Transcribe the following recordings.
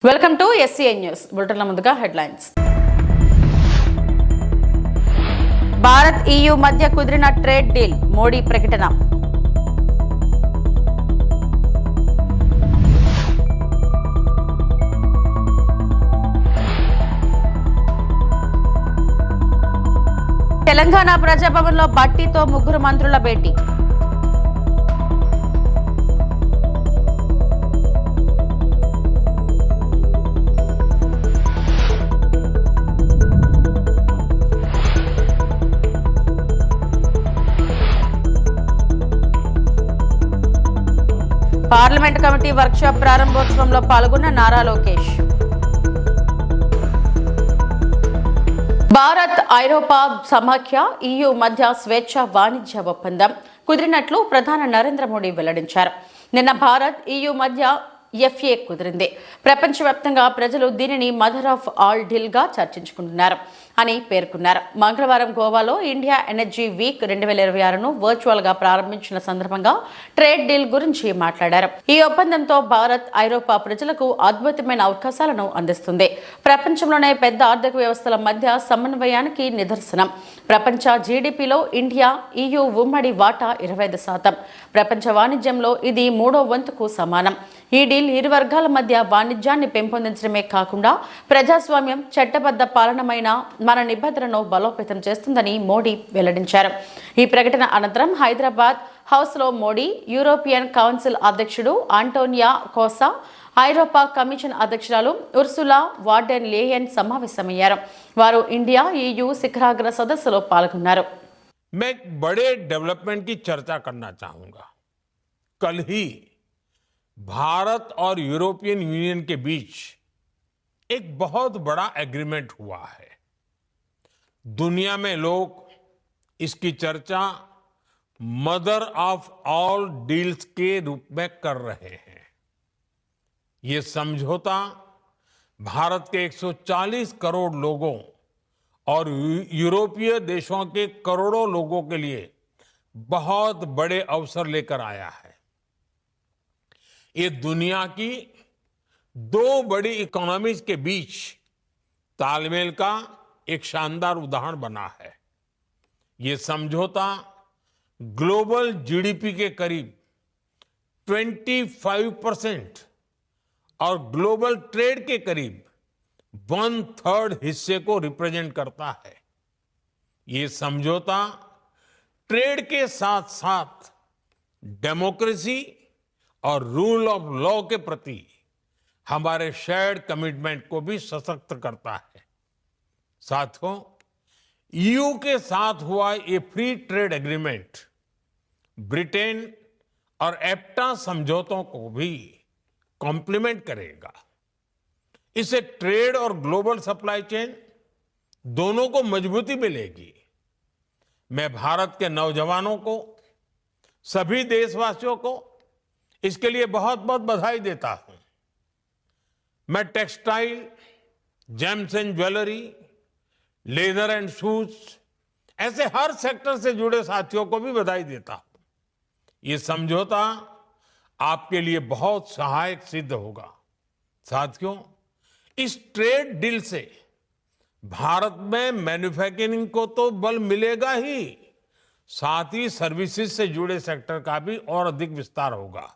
Welcome to SCI news బులెటిన్ల ముందుగా headlines. Bharat EU మధ్య కుదిరిన ట్రేడ్ డీల్ మోడీ ప్రకటన. తెలంగాణ ప్రజాభవన్లో బట్టితో ముగ్గురు మంత్రుల భేటీ. పార్లమెంట్ కమిటీ వర్క్షాప్ ప్రారంభోత్సవంలో పాల్గొన్న నారా లోకేష్. భారత్ ఐరోపా సమాఖ్య EU మధ్య స్వేచ్ఛ వాణిజ్య ఒప్పందం కుదిరినట్లు ప్రధాని నరేంద్ర మోడీ వెల్లడించారు. నిన్న భారత్ EU మధ్య FTA కుదిరింది. ప్రపంచవ్యాప్తంగా ప్రజలు దీనిని మదర్ ఆఫ్ ఆల్ డీల్ గా చర్చించుకుంటున్నారు అని పేర్కొన్నారు. మంగళవారం గోవాలో ఇండియా ఎనర్జీ వీక్ 2026ను వర్చువల్ గా ప్రారంభించిన సందర్భంగా ట్రేడ్ డీల్ గురించి మాట్లాడారు. ఈ ఒప్పందంతో భారత్ ఐరోపా ప్రజలకు అద్భుతమైన అవకాశాలను అందిస్తుంది. ప్రపంచంలోనే పెద్ద ఆర్థిక వ్యవస్థల మధ్య సమన్వయానికి నిదర్శనం. ప్రపంచ జీడీపీలో ఇండియా EU ఉమ్మడి వాటా 25%. ప్రపంచ వాణిజ్యంలో ఇది 3వ వంతుకు సమానం. ఈ డీల్ ఇరు వర్గాల మధ్య వాణిజ్యాన్ని పెంపొందించడమే కాకుండా ప్రజాస్వామ్యం, చట్టబద్ధ పాలనమైన మన నిబద్ధతలను బలోపేతం చేస్తుందని మోడీ వెల్లడించారు. ఈ ప్రకటన అనంతరం హైదరాబాద్ హౌస్లో మోడీ, యూరోపియన్ కౌన్సిల్ అధ్యక్షుడు ఆంటోనియా కోసా, ఐరోపా కమిషన్ అధ్యక్షురాలు ఉర్సులా వార్డెన్ లేయన్ సమావేశమయ్యారు. వారు ఇండియా EU శిఖరాగ్ర సదస్సులో పాల్గొన్నారు. मैं एक बड़े डेवलपमेंट की चर्चा करना चाहूंगा. कल ही भारत और यूरोपियन यूनियन के बीच एक बहुत बड़ा एग्रीमेंट हुआ है. दुनिया में लोग इसकी चर्चा मदर ऑफ ऑल डील्स के रूप में कर रहे हैं. ये समझौता भारत के 140 करोड़ लोगों और यूरोपीय देशों के करोड़ों लोगों के लिए बहुत बड़े अवसर लेकर आया है. ये दुनिया की दो बड़ी इकोनॉमीज के बीच तालमेल का एक शानदार उदाहरण बना है. ये समझौता ग्लोबल जीडीपी के करीब 25% और ग्लोबल ट्रेड के करीब 1/3 हिस्से को रिप्रेजेंट करता है. ये समझौता ट्रेड के साथ साथ डेमोक्रेसी और रूल ऑफ लॉ के प्रति हमारे शेयर्ड कमिटमेंट को भी सशक्त करता है. साथियों, EU के साथ हुआ ये फ्री ट्रेड एग्रीमेंट ब्रिटेन और एप्टा समझौतों को भी कॉम्प्लीमेंट करेगा. इससे ट्रेड और ग्लोबल सप्लाई चेन दोनों को मजबूती मिलेगी. मैं भारत के नौजवानों को, सभी देशवासियों को इसके लिए बहुत बहुत बधाई देता हूं. मैं textile, James and jewellery, leather and shoes ऐसे हर सेक्टर से जुड़े साथियों को भी बधाई देता हूं. ये समझौता आपके लिए बहुत सहायक सिद्ध होगा. साथियों, इस ट्रेड डील से भारत में मैन्युफैक्चरिंग को तो बल मिलेगा ही, साथ ही सर्विसेज से जुड़े सेक्टर का भी और अधिक विस्तार होगा.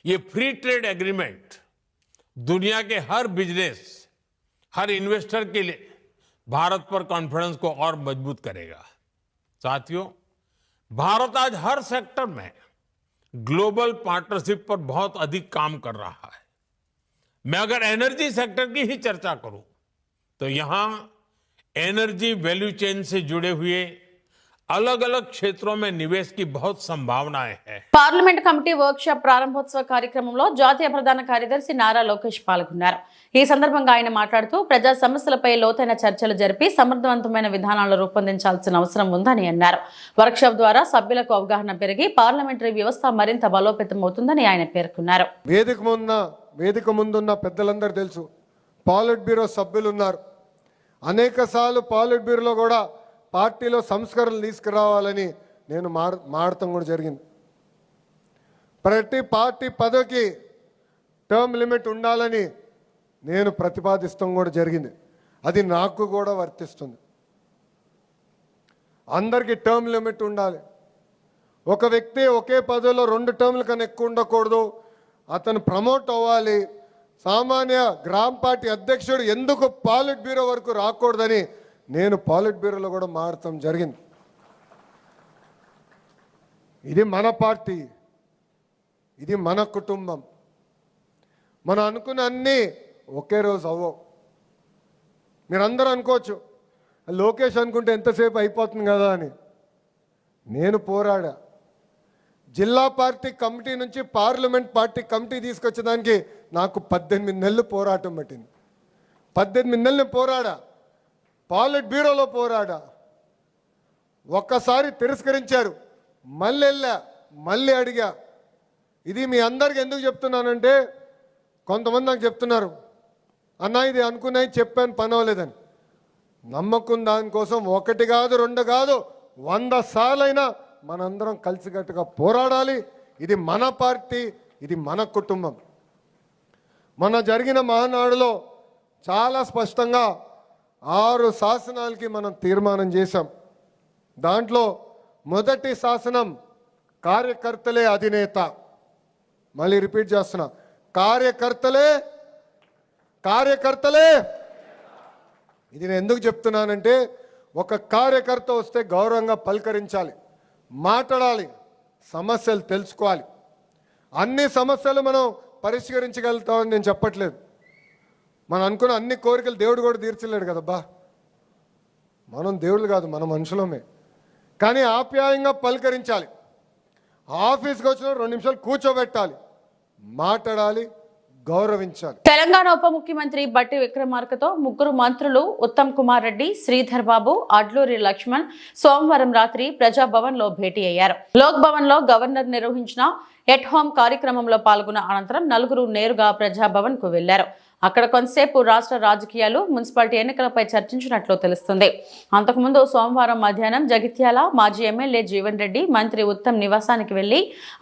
ये फ्री ट्रेड एग्रीमेंट दुनिया के हर बिजनेस, हर इन्वेस्टर के लिए भारत पर कॉन्फिडेंस को और मजबूत करेगा. साथियों, भारत आज हर सेक्टर में ग्लोबल पार्टनरशिप पर बहुत अधिक काम कर रहा है. मैं अगर एनर्जी सेक्टर की ही चर्चा करूं तो यहां एनर्जी वैल्यू चेन से जुड़े हुए अलग अलग क्षेत्रों में निवेश की बहुत संभावनाएं हैं. పార్లమెంట్ కమిటీ వర్క్షాప్ ప్రారంభోత్సవ కార్యక్రమంలో జాతీయ ప్రధాన కార్యదర్శి నారా లోకేష్ పాల్గొన్నారు. ఈ సందర్భంగా ఆయన మాట్లాడుతూ ప్రజా సమస్యలపై లోతైన చర్చలు జరిపి సమర్థవంతమైన విధానాలు రూపొందించాల్సిన అవసరం ఉందని అన్నారు. వర్క్షాప్ ద్వారా సభ్యులకు అవగాహన పెరిగి పార్లమెంటరీ వ్యవస్థ మరింత బలోపేతం అవుతుందని ఆయన పేర్కొన్నారు. వేదిక ముందున్న పెద్దలందరూ తెలుసు, పాలిట్ బ్యూరో సభ్యులు ఉన్నారు. అనేకసార్లు పాలిట్ బ్యూరోలో కూడా పార్టీలో సంస్కరణలు తీసుకురావాలని నేను మాడటం కూడా జరిగింది. ప్రతి పార్టీ పదవికి టర్మ్ లిమిట్ ఉండాలని నేను ప్రతిపాదిస్తాం కూడా జరిగింది. అది నాకు కూడా వర్తిస్తుంది. అందరికీ టర్మ్ లిమిట్ ఉండాలి. ఒక వ్యక్తి ఒకే పదవిలో 2 టర్మ్ల కన్నా ఎక్కువ ఉండకూడదు. అతను ప్రమోట్ అవ్వాలి. సామాన్య గ్రామ పార్టీ అధ్యక్షుడు ఎందుకు పాలిట్ బ్యూరో వరకు రాకూడదని నేను పాలిట్ బ్యూరోలో కూడా మారటం జరిగింది. ఇది మన పార్టీ, ఇది మన కుటుంబం. మనం అనుకున్న అన్నీ ఒకే రోజు అవ్వవు. మీరందరూ అనుకోవచ్చు లోకేష్ అనుకుంటే ఎంతసేపు అయిపోతుంది కదా అని. నేను పోరాడా. జిల్లా పార్టీ కమిటీ నుంచి పార్లమెంట్ పార్టీ కమిటీ తీసుకొచ్చేదానికి నాకు 18 నెలలు పోరాటం పట్టింది. 18 నెలలు పోరాడా. పాలిట్ బ్యూరోలో పోరాడా. ఒక్కసారి తిరస్కరించారు. మళ్ళీ వెళ్ళా, మళ్ళీ అడిగా. ఇది మీ అందరికి ఎందుకు చెప్తున్నానంటే కొంతమంది నాకు చెప్తున్నారు, అన్న ఇది అనుకున్నాయి చెప్పాను పని అవ్వలేదని. నమ్మకం దానికోసం 1 కాదు 2 కాదు 100 సార్లైనా మనందరం కలిసికట్టుగా పోరాడాలి. ఇది మన పార్టీ, ఇది మన కుటుంబం. మొన్న జరిగిన మహానాడులో చాలా స్పష్టంగా 6 శాసనాలకి మనం తీర్మానం చేశాం. దాంట్లో మొదటి శాసనం కార్యకర్తలే అధినేత. మళ్ళీ రిపీట్ చేస్తున్నా, కార్యకర్తలే. ఇది నేను ఎందుకు చెప్తున్నానంటే ఒక కార్యకర్త వస్తే గౌరవంగా పలకరించాలి, మాట్లాడాలి, సమస్యలు తెలుసుకోవాలి. అన్ని సమస్యలు మనం పరిష్కరించగలుగుతామని నేను చెప్పట్లేదు. మనం అనుకున్న అన్ని కోరికలు దేవుడు కూడా తీర్చలేడు కదబ్బా. మనం దేవుళ్ళు కాదు, మన మనుషులమే. కానీ ఆప్యాయంగా పలకరించాలి. ఆఫీస్కి వచ్చిన 2 నిమిషాలు కూర్చోబెట్టాలి, మాట్లాడాలి, గౌరవించాలి. తెలంగాణ ఉప ముఖ్యమంత్రి బట్టి విక్రమార్కతో 3 మంత్రులు ఉత్తమ్ కుమార్ రెడ్డి, శ్రీధర్ బాబు, అడ్లూరి లక్ష్మణ్ సోమవారం రాత్రి ప్రజాభవన్ లో భేటీ అయ్యారు. లోక్ భవన్ లో గవర్నర్ నిర్వహించిన ఎట్ హోమ్ కార్యక్రమంలో పాల్గొన్న అనంతరం 4 నేరుగా ప్రజాభవన్ కు వెళ్లారు. అక్కడ కొంతసేపు రాష్ట్ర రాజకీయాలు, మున్సిపాలిటీ ఎన్నికలపై చర్చించినట్లు తెలుస్తుంది. అంతకుముందు సోమవారం మధ్యాహ్నం జగిత్యాల మాజీ ఎమ్మెల్యే జీవన్ రెడ్డి మంత్రి ఉత్తమ్ నివాసానికి వెళ్లి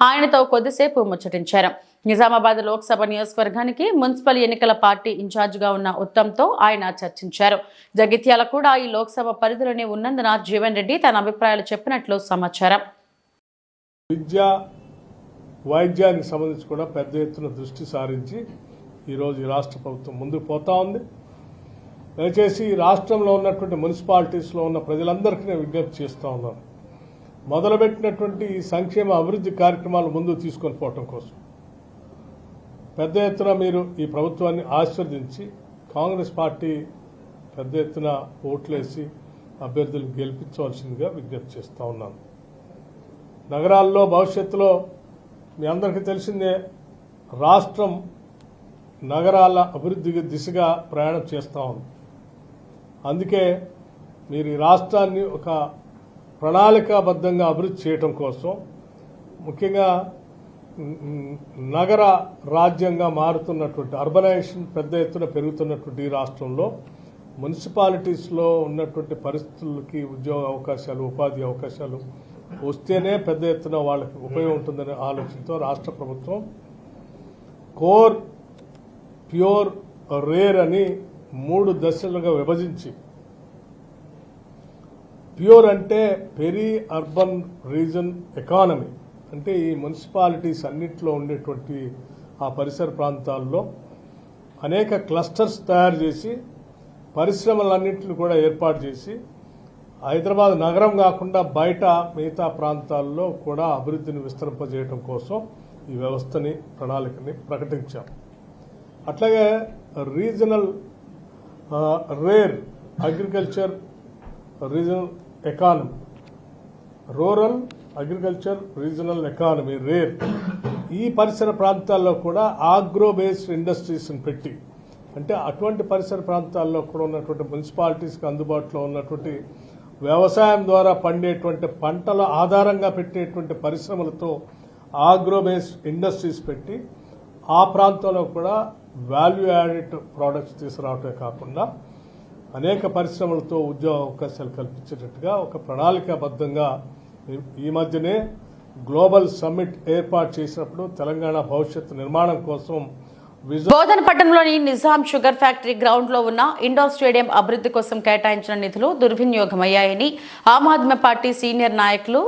ఆయనతో కొద్దిసేపు ముచ్చటించారు. నిజామాబాద్ లోక్సభ నియోజకవర్గానికి మున్సిపల్ ఎన్నికల పార్టీ ఇన్ఛార్జిగా ఉన్న ఉత్తమ్తో ఆయన చర్చించారు. జగిత్యాల కూడా ఈ లోక్సభ పరిధిలోనే ఉన్నందున జీవన్ రెడ్డి తన అభిప్రాయాలు చెప్పినట్లు సమాచారం. విద్య, వైద్యానికి సంబంధించి కూడా పెద్ద ఎత్తున దృష్టి సారించి ఈరోజు ఈ రాష్ట్ర ప్రభుత్వం ముందుకు పోతా ఉంది. దయచేసి ఈ రాష్ట్రంలో ఉన్నటువంటి మున్సిపాలిటీస్లో ఉన్న ప్రజలందరికీ నేను విజ్ఞప్తి చేస్తూ ఉన్నాను. మొదలుపెట్టినటువంటి ఈ సంక్షేమ అభివృద్ధి కార్యక్రమాలు ముందుకు తీసుకొని పోవటం కోసం పెద్ద ఎత్తున మీరు ఈ ప్రభుత్వాన్ని ఆశీర్వదించి కాంగ్రెస్ పార్టీ పెద్ద ఎత్తున ఓట్లేసి అభ్యర్థులను గెలిపించవలసిందిగా విజ్ఞప్తి చేస్తూ ఉన్నాను. నగరాల్లో భవిష్యత్తులో మీ అందరికీ తెలిసిందే, రాష్ట్రం నగరాల అభివృద్ధి దిశగా ప్రయాణం చేస్తూ ఉంది. అందుకే మీరు ఈ రాష్ట్రాన్ని ఒక ప్రణాళికాబద్ధంగా అభివృద్ధి చేయటం కోసం, ముఖ్యంగా నగర రాజ్యంగా మారుతున్నటువంటి అర్బనైజేషన్ పెద్ద ఎత్తున పెరుగుతున్నటువంటి ఈ రాష్ట్రంలో మున్సిపాలిటీస్లో ఉన్నటువంటి పరిస్థితులకి ఉద్యోగ అవకాశాలు, ఉపాధి అవకాశాలు వస్తేనే పెద్ద ఎత్తున వాళ్ళకి ఉపయోగం ఉంటుందనే ఆలోచనతో రాష్ట్ర ప్రభుత్వం కోర్, ప్యూర్, రేర్ అని 3 దశలుగా విభజించి, ప్యూర్ అంటే పెరీ అర్బన్ రీజన్ ఎకానమీ, అంటే ఈ మున్సిపాలిటీస్ అన్నింటిలో ఉండేటువంటి ఆ పరిసర ప్రాంతాల్లో అనేక క్లస్టర్స్ తయారు చేసి పరిశ్రమలన్నింటిని కూడా ఏర్పాటు చేసి హైదరాబాద్ నగరం కాకుండా బయట మిగతా ప్రాంతాల్లో కూడా అభివృద్ధిని విస్తరింపజేయడం కోసం ఈ వ్యవస్థని, ప్రణాళికని ప్రకటించాం. అట్లాగే regional rare agriculture regional economy, rural agriculture regional economy rare, ఈ పరిసర ప్రాంతాల్లో కూడా ఆగ్రో బేస్డ్ ఇండస్ట్రీస్ని పెట్టి, అంటే అటువంటి పరిసర ప్రాంతాల్లో కూడా ఉన్నటువంటి మున్సిపాలిటీస్కి అందుబాటులో ఉన్నటువంటి వ్యవసాయం ద్వారా పండేటువంటి పంటల ఆధారంగా పెట్టేటువంటి పరిశ్రమలతో ఆగ్రో బేస్డ్ ఇండస్ట్రీస్ పెట్టి ఆ ప్రాంతంలో కూడా వాల్యూ యాడెడ్ ప్రోడక్ట్స్ తీసుకురావటమే కాకుండా అనేక పరిశ్రమలతో ఉద్యోగ అవకాశాలు కల్పించేటట్టుగా ఒక ప్రణాళికాబద్ధంగా ఈ మధ్యనే గ్లోబల్ సమ్మిట్ ఏర్పాటు చేసినప్పుడు తెలంగాణ భవిష్యత్తు నిర్మాణం కోసం బోధనపట్నంలోని నిజాం షుగర్ ఫ్యాక్టరీ గ్రౌండ్ లో ఉన్న ఇండోర్ స్టేడియం అభివృద్ధి కోసం కేటాయించిన నిధులు దుర్వినియోగమయ్యాయని ఆమ్ ఆద్మీ పార్టీ సీనియర్ నాయకులు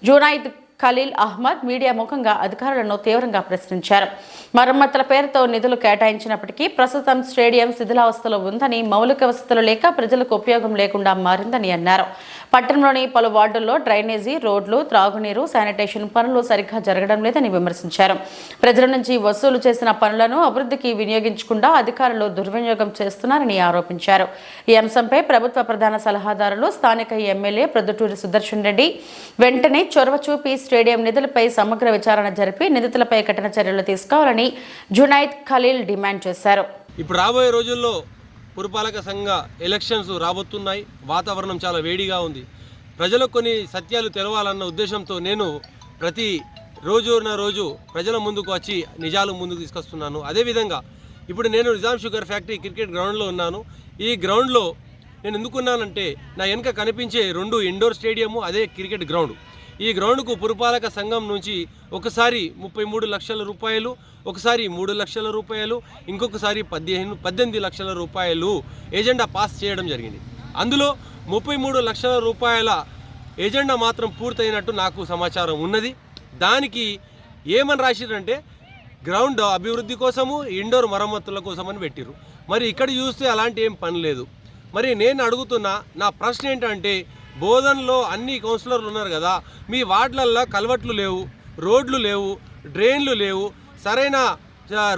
జునైద్ ఖలీల్ అహ్మద్ మీడియా ముఖంగా అధికారులను తీవ్రంగా ప్రశ్నించారు. మరమ్మతుల పేరుతో నిధులు కేటాయించినప్పటికీ ప్రస్తుతం స్టేడియం శిథిలావస్థలో ఉందని, మౌలిక వసతులు లేక ప్రజలకు ఉపయోగం లేకుండా మారిందని అన్నారు. పట్టణంలోని పలు వార్డుల్లో డ్రైనేజీ, రోడ్లు, త్రాగునీరు, శానిటేషన్ పనులు సరిగ్గా జరగడం లేదని విమర్శించారు. ప్రజల నుంచి వసూలు చేసిన పనులను అభివృద్ధికి వినియోగించకుండా అధికారులు దుర్వినియోగం చేస్తున్నారని ఆరోపించారు. ఈ అంశంపై ప్రభుత్వ ప్రధాన సలహాదారులు, స్థానిక ఎమ్మెల్యే ప్రొద్దుటూరి సుదర్శన్ రెడ్డి వెంటనే చొరవ చూపి స్టేడియం నిధులపై సమగ్ర విచారణ జరిపి నిందితులపై కఠిన చర్యలు తీసుకోవాలని జునైద్ ఖలీల్ డిమాండ్ చేశారు. ఇప్పుడు రాబోయే రోజుల్లో పురపాలక సంఘ ఎలక్షన్స్ రాబోతున్నాయి. వాతావరణం చాలా వేడిగా ఉంది. ప్రజలకు కొన్ని సత్యాలు తెలవాలన్న ఉద్దేశంతో నేను ప్రతి రోజు ప్రజల ముందుకు వచ్చి నిజాలు ముందుకు తీసుకొస్తున్నాను. అదేవిధంగా ఇప్పుడు నేను నిజాం షుగర్ ఫ్యాక్టరీ క్రికెట్ గ్రౌండ్లో ఉన్నాను. ఈ గ్రౌండ్లో నేను ఎందుకున్నానంటే నా వెనుక కనిపించే 2 ఇండోర్ స్టేడియము, అదే క్రికెట్ గ్రౌండ్. ఈ గ్రౌండ్కు పురపాలక సంఘం నుంచి ఒకసారి 33 లక్షల రూపాయలు, ఒకసారి 3 లక్షల రూపాయలు, ఇంకొకసారి 18 లక్షల రూపాయలు ఏజెండా పాస్ చేయడం జరిగింది. అందులో 33 లక్షల రూపాయల ఏజెండా మాత్రం పూర్తయినట్టు నాకు సమాచారం ఉన్నది. దానికి ఏమని రాసిరంటే గ్రౌండ్ అభివృద్ధి కోసము, ఇండోర్ మరమ్మతుల కోసమని పెట్టిరు. మరి ఇక్కడ చూస్తే అలాంటి ఏం పని లేదు. మరి నేను అడుగుతున్నా, నా ప్రశ్న ఏంటంటే బోధనలో అన్ని కౌన్సిలర్లు ఉన్నారు కదా, మీ వార్డులల్లో కల్వర్ట్లు లేవు, రోడ్లు లేవు, డ్రైన్లు లేవు, సరైన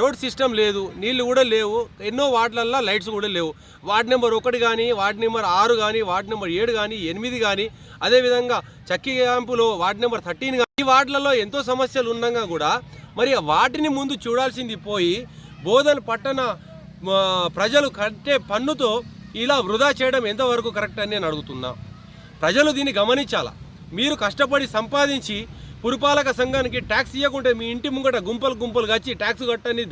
రోడ్ సిస్టమ్ లేదు, నీళ్లు కూడా లేవు, ఎన్నో వార్డులల్లో లైట్స్ కూడా లేవు. వార్డు నెంబర్ 1 కానీ, వార్డు నెంబర్ 6 కానీ, వార్డు నెంబర్ 7 కానీ, 8 కానీ, అదేవిధంగా చక్కి క్యాంపులో వార్డు నెంబర్ 13 కానీ, ఈ వార్డులలో ఎంతో సమస్యలు ఉండగా కూడా మరి వాటిని ముందు చూడాల్సింది పోయి బోధన పట్టణ ప్రజలు కట్టే పన్నుతో ఇలా వృధా చేయడం ఎంతవరకు కరెక్ట్ అని నేను అడుగుతున్నా. ప్రజలు దీన్ని గమనించాలా. మీరు కష్టపడి సంపాదించి పురపాలక సంఘానికి ట్యాక్స్ ఇవ్వకుంటే మీ ఇంటి ముంగట గుంపలు వచ్చి ట్యాక్స్ కట్టని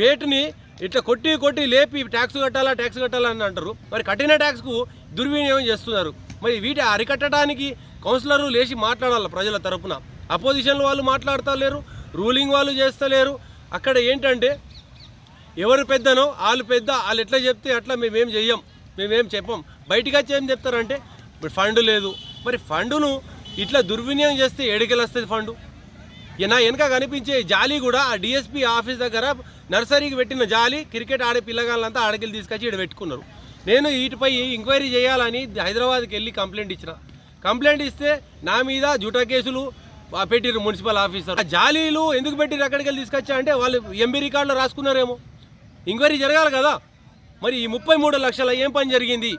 గేటుని ఇట్లా కొట్టి లేపి ట్యాక్స్ కట్టాలా అని అంటారు. మరి కట్టిన ట్యాక్స్కు దుర్వినియోగం చేస్తున్నారు. మరి వీటి అరికట్టడానికి కౌన్సిలర్లు లేచి మాట్లాడాలి ప్రజల తరపున. అపోజిషన్ వాళ్ళు మాట్లాడతలేరు, రూలింగ్ వాళ్ళు చేస్తలేరు. అక్కడ ఏంటంటే ఎవరు పెద్దనో వాళ్ళు పెద్ద, వాళ్ళు ఎట్లా చెప్తే అట్లా మేమేం చెప్పం. బయటికి వచ్చి ఏం చెప్తారంటే ఫండ్ లేదు. మరి ఫండును ఇట్లా దుర్వినియోగం చేస్తే ఏడికెళ్ళి వస్తుంది ఫండు? నా వెనక కనిపించే జాలి కూడా ఆ డిఎస్పీ ఆఫీస్ దగ్గర నర్సరీకి పెట్టిన జాలి, క్రికెట్ ఆడే పిల్లగాళ్ళంతా ఆడకెళ్ళి తీసుకొచ్చి ఇక్కడ పెట్టుకున్నారు. నేను వీటిపై ఎంక్వైరీ చేయాలని హైదరాబాద్కి వెళ్ళి కంప్లైంట్ ఇస్తే నా మీద జూటా కేసులు పెట్టిరు మున్సిపల్ ఆఫీసర్. ఆ జాలీలు ఎందుకు పెట్టిరు అక్కడికి వెళ్ళి తీసుకొచ్చా అంటే వాళ్ళు ఎంబీ రికార్డులో రాసుకున్నారేమో. ఎంక్వైరీ జరగాలి కదా. మరి ఈ 33 లక్షల ఏం పని జరిగింది,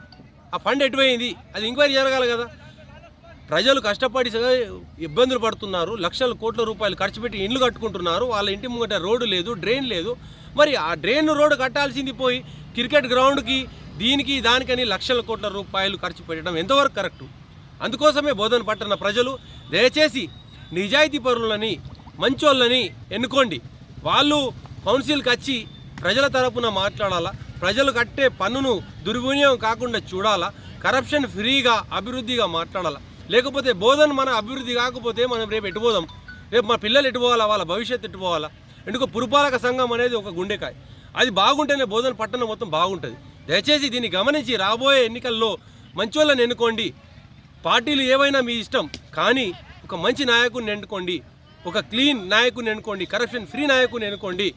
ఆ ఫండ్ ఎటుపోయింది, అది ఎంక్వైరీ జరగాలి కదా. ప్రజలు కష్టపడి ఇబ్బందులు పడుతున్నారు, లక్షల కోట్ల రూపాయలు ఖర్చు పెట్టి ఇండ్లు కట్టుకుంటున్నారు. వాళ్ళ ఇంటి ముంగట రోడ్డు లేదు, డ్రైన్ లేదు. మరి ఆ డ్రైన్ రోడ్డు కట్టాల్సింది పోయి క్రికెట్ గ్రౌండ్కి దానికని లక్షల కోట్ల రూపాయలు ఖర్చు పెట్టడం ఎంతవరకు కరెక్టు? అందుకోసమే బోధన పట్టణ ప్రజలు దయచేసి నిజాయితీ పరులని, మంచోళ్ళని ఎన్నుకోండి. వాళ్ళు కౌన్సిల్కి వచ్చి ప్రజల తరపున మాట్లాడాలా, ప్రజలు కట్టే పన్నును దుర్వినియోగం కాకుండా చూడాలా, కరప్షన్ ఫ్రీగా అభివృద్ధిగా మాట్లాడాలా. లేకపోతే బోధన మన అభివృద్ధి కాకపోతే మనం రేపు ఎటుపోదాం? రేపు మా పిల్లలు ఎటుపోవాలా, వాళ్ళ భవిష్యత్తు ఎటుపోవాలా? ఎందుకు పురపాలక సంఘం అనేది ఒక గుండెకాయ, అది బాగుంటేనే బోధన పట్టణం మొత్తం బాగుంటుంది. దయచేసి దీన్ని గమనించి రాబోయే ఎన్నికల్లో మంచోళ్ళని ఎన్నుకోండి. పార్టీలు ఏవైనా మీ ఇష్టం, కానీ ఒక మంచి నాయకుడిని ఎన్నుకోండి, ఒక క్లీన్ నాయకుడిని ఎన్నుకోండి, కరప్షన్ ఫ్రీ నాయకుడిని ఎన్నుకోండి.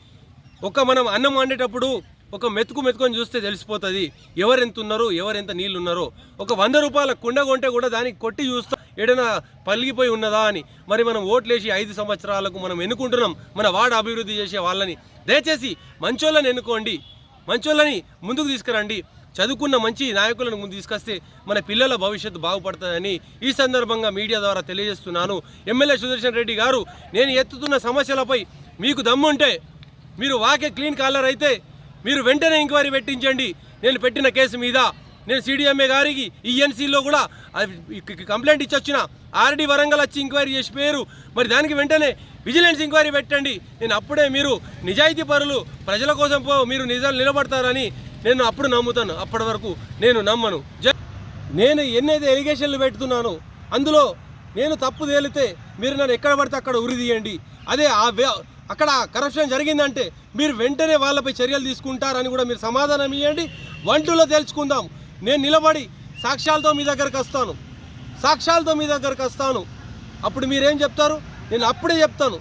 మనం అన్నం వండేటప్పుడు ఒక మెతుకొని చూస్తే తెలిసిపోతుంది ఎవరెంత ఉన్నారో, ఎవరెంత నీళ్ళు ఉన్నారో. ఒక 100 రూపాయల కుండ కొంటే కూడా దానికి కొట్టి చూస్తా ఏదైనా పలిగిపోయి ఉన్నదా అని. మరి మనం ఓట్లేసి 5 సంవత్సరాలకు మనం ఎన్నుకుంటున్నాం మన వార్డు అభివృద్ధి చేసే వాళ్ళని. దయచేసి మంచోళ్ళని ఎన్నుకోండి, మంచోళ్ళని ముందుకు తీసుకురండి. చదువుకున్న మంచి నాయకులను ముందు తీసుకొస్తే మన పిల్లల భవిష్యత్తు బాగుపడుతుందని ఈ సందర్భంగా మీడియా ద్వారా తెలియజేస్తున్నాను. ఎమ్మెల్యే సుదర్శన్ రెడ్డి గారు, నేను ఎత్తుతున్న సమస్యలపై మీకు దమ్ముంటే, మీరు వాకే క్లీన్ కాలర్ అయితే మీరు వెంటనే ఎంక్వైరీ పెట్టించండి. నేను పెట్టిన కేసు మీద నేను సిడిఎంఏ గారికి ఈఎన్సీలో కూడా కంప్లైంట్ ఇచ్చొచ్చిన. ఆర్డీ వరంగల్ వచ్చి ఎంక్వైరీ చేసి పేరు. మరి దానికి వెంటనే విజిలెన్స్ ఎంక్వైరీ పెట్టండి. నేను అప్పుడే మీరు నిజాయితీ పరులు, ప్రజల కోసం మీరు నిజాలు నిలబడతారని నేను అప్పుడు నమ్ముతాను. అప్పటి వరకు నేను నమ్మను. నేను ఎన్నైతే ఎలిగేషన్లు పెడుతున్నానో అందులో నేను తప్పు తేలితే మీరు నన్ను ఎక్కడ పడితే అక్కడ ఉరి తీయండి. అదే అక్కడ కరప్షన్ జరిగిందంటే మీరు వెంటనే వాళ్ళపై చర్యలు తీసుకుంటారని కూడా మీరు సమాధానం ఇవ్వండి. 1-2లో తేల్చుకుందాం. నేను నిలబడి సాక్ష్యాలతో మీ దగ్గరకు వస్తాను. అప్పుడు మీరేం చెప్తారు? నేను అప్పుడే చెప్తాను.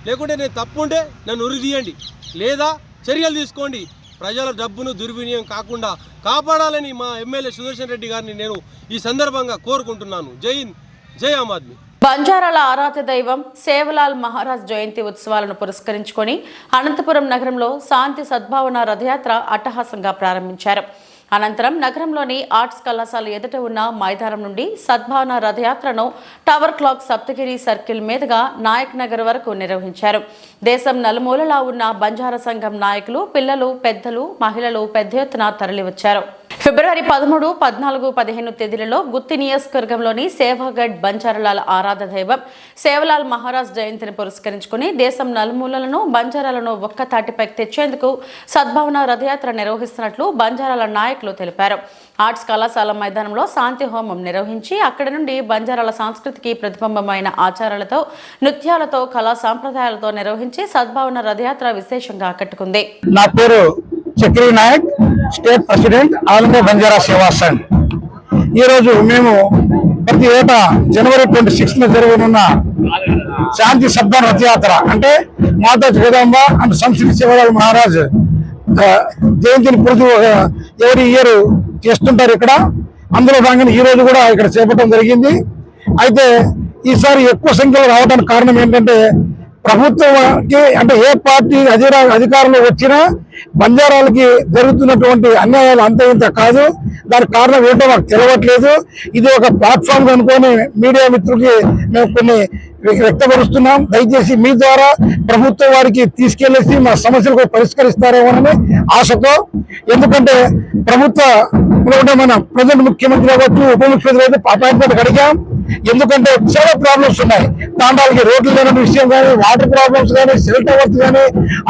లేకుంటే నేను తప్పు ఉంటే నన్ను ఉరిదీయండి, లేదా చర్యలు తీసుకోండి. ప్రజల డబ్బును దుర్వినియోగం కాకుండా కాపాడాలని మా ఎమ్మెల్యే సుదర్శన్ రెడ్డి గారిని నేను ఈ సందర్భంగా కోరుకుంటున్నాను. జై హింద్, జై ఆమ్ ఆద్మీ. బంజారాల ఆరాధ్య దైవం సేవలాల్ మహారాజ్ జయంతి ఉత్సవాలను పురస్కరించుకొని అనంతపురం నగరంలో శాంతి సద్భావన రథయాత్ర అట్టహాసంగా ప్రారంభించారు. అనంతరం నగరంలోని ఆర్ట్స్ కళాశాల ఎదుట ఉన్న మైదానం నుండి సద్భావన రథయాత్రను టవర్ క్లాక్ సప్తగిరి సర్కిల్ మీదుగా నాయక్ నగర్ వరకు నిర్వహించారు. దేశం నలుమూలలా ఉన్న బంజారా సంఘం నాయకులు, పిల్లలు, పెద్దలు, మహిళలు పెద్ద ఎత్తున తరలివచ్చారు. ఫిబ్రవరి 13, 14, 15 తేదీలలో గుత్తి నియోజకవర్గంలోని సేవాగఢ్ బంజారాల ఆరాధ దైవం సేవలాల్ మహారాజ్ జయంతిని పురస్కరించుకుని దేశం నలుమూలలను బంజారాలను ఒక్కతాటిపై తెచ్చేందుకు సద్భావన రథయాత్ర నిర్వహిస్తున్నట్లు బంజారాల నాయకులు తెలిపారు. ఆర్ట్స్ కళాశాల మైదానంలో శాంతి హోమం నిర్వహించి అక్కడి నుండి బంజారాల సంస్కృతికి ప్రతిబింబమైన ఆచారాలతో, నృత్యాలతో, కళా సాంప్రదాయాలతో నిర్వహించి సద్భావన రథయాత్ర విశేషంగా ఆకట్టుకుంది. నా పేరు Chakri Nayak, state president all India Banjara Seva Sangh. ఈరోజు మేము ప్రతి ఏటా జనవరి 26న జరగనున్న శాంతి సద్భావన రథయాత్ర అంటే మాతా జగదాంబ అండ్ సంశ్రీ సేవలాల్ మహారాజ్ జయంతిని ప్రతి ఎవరి ఇయర్ చేస్తుంటారు ఇక్కడ. అందులో భాగంగా ఈ రోజు కూడా ఇక్కడ చేపట్టడం జరిగింది. అయితే ఈసారి ఎక్కువ సంఖ్యలో రావడానికి కారణం ఏంటంటే ప్రభుత్వానికి అంటే ఏ పార్టీ అధికారంలో వచ్చినా బంజారాలకి జరుగుతున్నటువంటి అన్యాయాలు అంత ఇంత కాదు. దానికి కారణం ఏంటో మాకు తెలియట్లేదు. ఇది ఒక ప్లాట్ఫామ్ అనుకొని మీడియా మిత్రులకి మేము కొన్ని వ్యక్తపరుస్తున్నాం. దయచేసి మీ ద్వారా ప్రభుత్వం వారికి తీసుకెళ్లేసి మా సమస్యలకు పరిష్కరిస్తారేమోనని ఆశతో. ఎందుకంటే ప్రభుత్వంలో ఉండే మన ప్రజెంట్ ముఖ్యమంత్రి అవ్వచ్చు, ఉప ముఖ్యమంత్రి అయితే అపాయింట్మెంట్ అడిగాం. ఎందుకంటే చాలా ప్రాబ్లమ్స్ ఉన్నాయి. తాండాలకి రోడ్లు లేని విషయం కానీ, వాటర్ ప్రాబ్లమ్స్ కానీ, సెల్ టవర్స్ కానీ,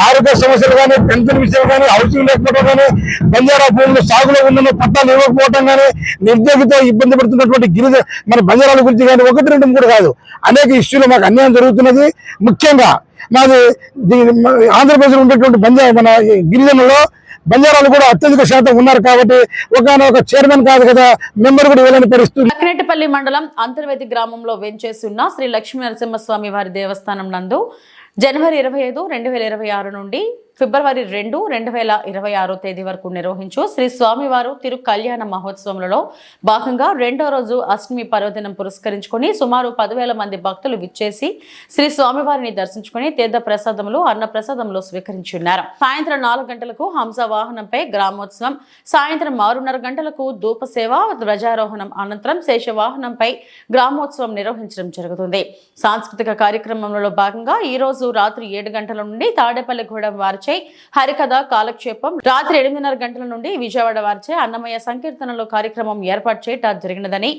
ఆరోగ్య సమస్యలు కానీ, పెన్షన్ విషయం కానీ, హౌసింగ్ లేకపోవడం కానీ, బంజారా భూములు సాగులో ఉన్న పట్టాలు ఇవ్వకపోవడం కానీ, నిరుద్యోగితో ఇబ్బంది పడుతున్నటువంటి మన బంజారాల గురించి కానీ 1, 2, 3 కాదు అనేక ఇష్యూలు మాకు అన్యాయం జరుగుతున్నది. ముఖ్యంగా మాది ఆంధ్రప్రదేశ్లో ఉండేటువంటి మన గిరిజనుల్లో బంజారాలు కూడా అత్యధిక శాతం ఉన్నారు కాబట్టి ఒక చైర్మన్ కాదు కదా, మెంబర్ కూడా ఇవ్వాలని పరిస్థితి. లక్నేటిపల్లి మండలం అంతర్వేది గ్రామంలో వెంచేసి ఉన్న శ్రీ లక్ష్మీ నరసింహస్వామి వారి దేవస్థానం నందు జనవరి 25, 2026 నుండి ఫిబ్రవరి 2, 2026 తేదీ వరకు నిర్వహించు శ్రీ స్వామివారు తిరు కళ్యాణ మహోత్సవంలో భాగంగా 2వ రోజు అష్టమి పర్వదినం పురస్కరించుకుని సుమారు 10,000 మంది భక్తులు విచ్చేసి శ్రీ స్వామివారిని దర్శించుకుని తీర్థ ప్రసాదములు, అన్న ప్రసాదములు స్వీకరించున్నారు. సాయంత్రం 4 గంటలకు హంస వాహనంపై గ్రామోత్సవం, సాయంత్రం 6:30 గంటలకు ధూప సేవ, ధ్వజారోహణం అనంతరం శేషవాహనంపై గ్రామోత్సవం నిర్వహించడం జరుగుతుంది. సాంస్కృతిక కార్యక్రమంలో భాగంగా ఈ రోజు రాత్రి 7 గంటల నుండి తాడేపల్లిగూడెం వారిచే హరికథ కాలక్షేపం, రాత్రి 8:30 గంటల నుండి విజయవాడ వారిచే అన్నమయ్య సంకీర్తనలు కార్యక్రమం ఏర్పాటు చేయడం జరిగినదని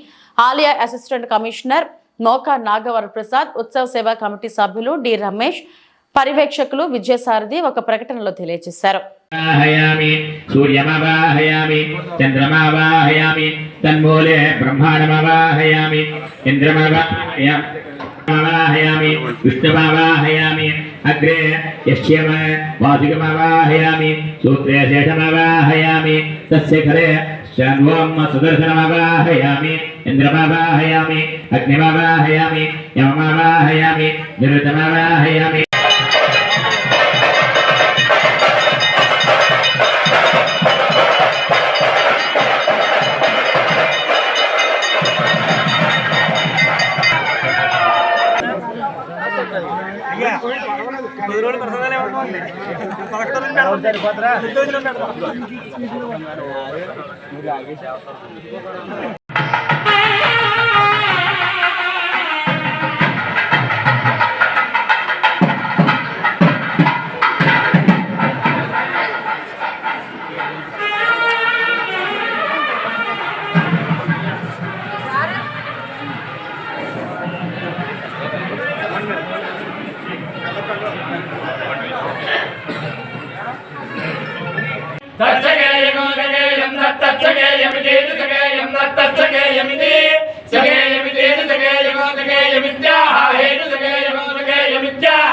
ఆలయ అసిస్టెంట్ కమిషనర్ మోకా నాగవర ప్రసాద్, ఉత్సవ సేవా కమిటీ సభ్యులు డి రమేష్, పర్యవేక్షకులు విజయసారథి ఒక ప్రకటనలో తెలియజేశారు. సూర్యమవాహయామి చంద్రమవాహయామి తన్మూలే బ్రహ్మాండమవాహయామి ఇంద్రమవాహయామి విష్ణుమవాహయామి అగ్రే యశ్యమ వాసుకమవాహయామి సూత్రే శేషమవాహయామి తస్య ఖరే శాన్వం సుదర్శనమవాహయామి ఇంద్రమవాహయామి అగ్నిమవాహయామి యమమవాహయామి నిరుతమవాహయామి. సగేయమిత్యాహ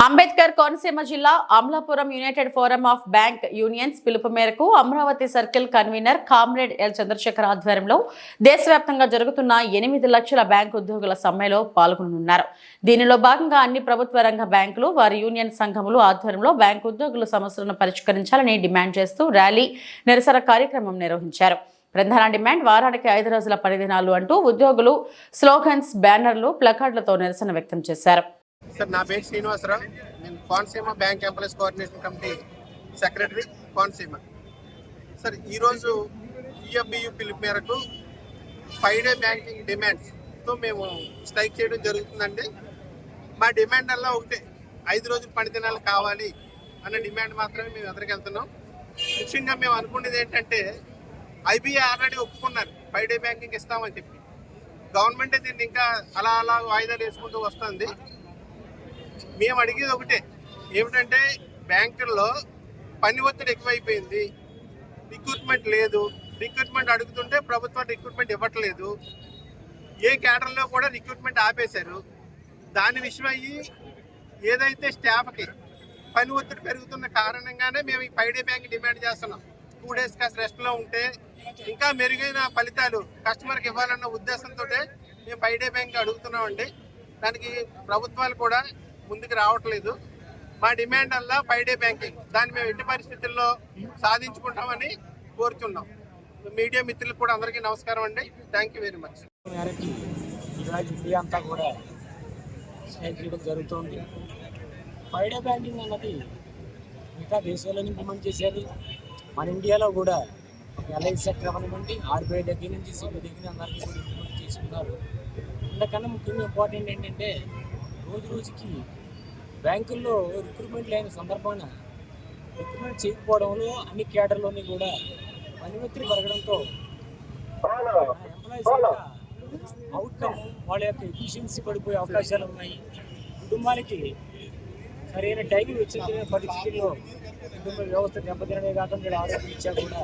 అంబేద్కర్ కోనసీమ జిల్లా Amalapuram united forum of bank unions పిలుపు మేరకు Amaravati circle convener comrade L Chandrasekhar ఆధ్వర్యంలో దేశవ్యాప్తంగా జరుగుతున్న 8 లక్షల బ్యాంకు ఉద్యోగుల సమ్మెలో పాల్గొనున్నారు. దీనిలో భాగంగా అన్ని ప్రభుత్వ రంగ బ్యాంకులు వారి యూనియన్ సంఘములు ఆధ్వర్యంలో బ్యాంకు ఉద్యోగుల సమస్యలను పరిష్కరించాలని డిమాండ్ చేస్తూ ర్యాలీ నిరసన కార్యక్రమం నిర్వహించారు. ప్రధాన డిమాండ్ వారానికి 5 రోజుల పనిదినాలు అంటూ ఉద్యోగులు స్లోగన్స్, బ్యానర్లు, ప్లకార్డులతో నిరసన వ్యక్తం చేశారు. సార్, నా పేరు శ్రీనివాసరావు. నేను Konaseema bank employees coordination committee secretary Konaseema. Sir, ఈరోజు ఈఎఫ్బియు పిలుపు మేరకు 5 డే బ్యాంకింగ్ డిమాండ్స్తో మేము స్ట్రైక్ చేయడం జరుగుతుందండి. మా డిమాండ్ అలా ఒకటే, 5 రోజులు పనిదినాలు కావాలి అన్న డిమాండ్ మాత్రమే మేము ఎదురుకు వెళ్తున్నాం. ముఖ్యంగా మేము అనుకునేది ఏంటంటే, ఐబీఐ ఆల్రెడీ ఒప్పుకున్నారు 5 డే బ్యాంకింగ్ ఇస్తామని చెప్పి. గవర్నమెంట్ దీన్ని ఇంకా అలా వాయిదాలు వేసుకుంటూ వస్తుంది. మేము అడిగేది ఒకటే, ఏమిటంటే బ్యాంకుల్లో పని ఒత్తిడి ఎక్కువైపోయింది, రిక్రూట్మెంట్ లేదు. రిక్రూట్మెంట్ అడుగుతుంటే ప్రభుత్వం రిక్రూట్మెంట్ ఇవ్వట్లేదు. ఏ క్యాడర్లో కూడా రిక్రూట్మెంట్ ఆపేశారు. దాని విషయం అయ్యి ఏదైతే స్టాఫ్కి పని ఒత్తిడి పెరుగుతున్న కారణంగానే మేము ఈ 5 డే బ్యాంక్ డిమాండ్ చేస్తున్నాం. 2 days కాస్త రెస్ట్లో ఉంటే ఇంకా మెరుగైన ఫలితాలు కస్టమర్కి ఇవ్వాలన్న ఉద్దేశంతో మేము 5 డే బ్యాంక్ అడుగుతున్నామండి. దానికి ప్రభుత్వాలు కూడా ముందుకు రావట్లేదు. మా డిమాండ్ వల్ల 5 డే బ్యాంకింగ్ దాన్ని మేము ఎట్టి పరిస్థితుల్లో సాధించుకుంటామని కోరుతున్నాం. మీడియా మిత్రులకు కూడా అందరికీ నమస్కారం అండి. Thank you very much. ఈరోజు ఇండియా అంతా కూడా స్ట్రైక్ చేయడం జరుగుతుంది. 5 డే బ్యాంకింగ్ అన్నది మిగతా దేశాలను ఇంప్లిమెంట్ చేశారు. మన ఇండియాలో కూడా ఎల్ఐసి సెక్టర్ అవ్వనివ్వండి, ఆర్బీఐ దగ్గర నుంచి సిబిఐ దగ్గర అందరికీ కూడా ఇంప్లిమెంట్ చేసుకున్నారు. అందుకన్నా ముఖ్యంగా ఇంపార్టెంట్ ఏంటంటే, రోజుకి బ్యాంకుల్లో రిక్రూట్మెంట్ లేని సందర్భాన రిక్రూట్మెంట్ చేయకపోవడంలో అన్ని క్యాడర్లోని కూడా పని ఒత్తిడి పెరగడంతో ఎంప్లాయీస్ అవుట్కమ్ వాళ్ళ యొక్క ఎఫిషియన్సీ పడిపోయే అవకాశాలు ఉన్నాయి. కుటుంబానికి సరైన టైం వచ్చిన పరిస్థితుల్లో కుటుంబ వ్యవస్థ దెబ్బతినడే కాకుండా ఆరోగ్యం ఇచ్చా కూడా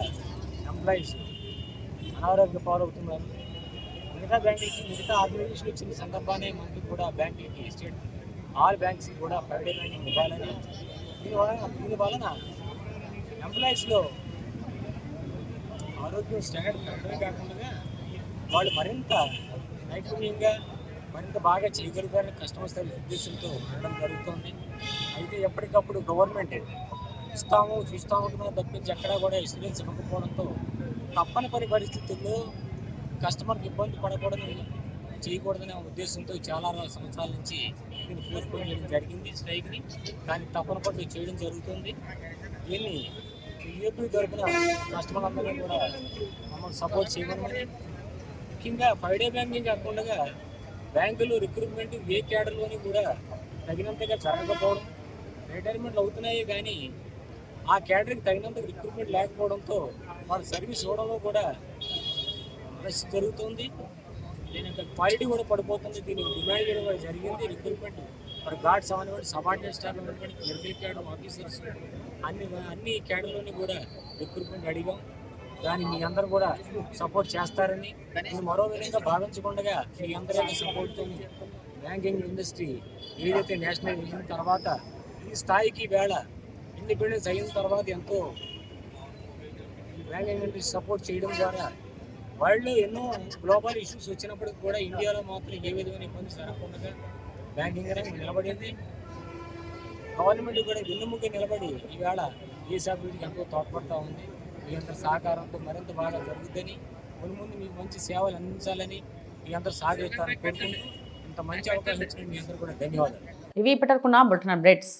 ఎంప్లాయీస్ అనారోగ్య పాలవుతున్నారు. మిగతా బ్యాంకులకి, మిగతా ఆర్గనైజేషన్ ఇచ్చిన సందర్భాన్ని మనకి కూడా బ్యాంకులకి, స్టేట్ ఆల్ బ్యాంక్స్కి కూడా 5 డే బ్యాంకింగ్ ఇవ్వాలని, దీని వలన ఎంప్లాయీస్లో ఆరోగ్యం స్టాండర్డ్ పెరగడమే కాకుండా వాళ్ళు మరింత నైపుణ్యంగా మరింత బాగా చేయగలుగుతారని కస్టమర్స్ ఉద్దేశంతో ఉండడం జరుగుతుంది. అయితే ఎప్పటికప్పుడు గవర్నమెంట్ ఇస్తాము చూస్తాము తప్పించి ఎక్కడా కూడా ఇన్సూరెన్స్ ఇవ్వకపోవడంతో తప్పనిపరి పరిస్థితుల్లో కస్టమర్కి ఇబ్బంది పడకూడదని, చేయకూడదనే ఉద్దేశంతో చాలా సంవత్సరాల నుంచి దీన్ని పోస్ట్పోన్ చేయడం జరిగింది స్ట్రైక్ని. దాన్ని తప్పనిపడి చేయడం జరుగుతుంది. దీన్ని యూపీ తరఫున కస్టమర్లందరినీ కూడా మమ్మల్ని సపోర్ట్ చేయమని, ముఖ్యంగా 5 డే బ్యాంకింగ్ కాకుండా బ్యాంకులు రిక్రూట్మెంట్ ఏ క్యాడర్లోని కూడా తగినంతగా జరగకపోవడం, రిటైర్మెంట్లు అవుతున్నాయి కానీ ఆ క్యాడర్కి తగినంత రిక్రూట్మెంట్ లేకపోవడంతో వాళ్ళ సర్వీస్ ఇవ్వడంలో కూడా జరుగుతుంది. దీని యొక్క క్వాలిటీ కూడా పడిపోతుంది. దీనికి డిమాండ్ చేయడం కూడా జరిగింది. రిక్రూట్మెంట్ మరి గార్డ్స్ అవనివ్వండి, సబార్డినేట్ స్టాఫ్ అవనివ్వండి, క్లరికల్ క్యాడర్ ఆఫీసర్స్ అన్ని క్యాడర్లోని కూడా రిక్రూట్మెంట్ అడిగాం. దాన్ని మీ అందరూ కూడా సపోర్ట్ చేస్తారని, ఇది మరో విధంగా భావించకుండా మీ అందరి యొక్క సపోర్ట్తో బ్యాంకింగ్ ఇండస్ట్రీ ఏదైతే నేషనల్ అయిన తర్వాత ఈ స్థాయికి వేళ ఇండిపెండెన్స్ అయిన తర్వాత ఎంతో బ్యాంకింగ్ ఇండస్ట్రీ సపోర్ట్ చేయడం ద్వారా వరల్డ్లో ఎన్నో గ్లోబల్ ఇష్యూస్ వచ్చినప్పటికి కూడా ఇండియాలో మాత్రం ఏ విధమైన ఇబ్బంది జరగకుండా బ్యాంకింగ్ రంగం నిలబడింది. గవర్నమెంట్ కూడా వెన్నుముక నిలబడి ఈవేళ దేశాభివృద్ధికి ఎంతో తోడ్పడుతూ ఉంది. మీ అందరి సహకారంతో మరింత బాగా జరుగుతుందని ముందు మీకు మంచి సేవలు అందించాలని మీ అందరూ సహకరిస్తారని కోరుకుంటూ ఇంత మంచి అవకాశం ఇచ్చిన మీ అందరూ కూడా ధన్యవాదాలు. ఇవి ఇప్పటివరకున్న బులెటిన్ అప్డేట్స్.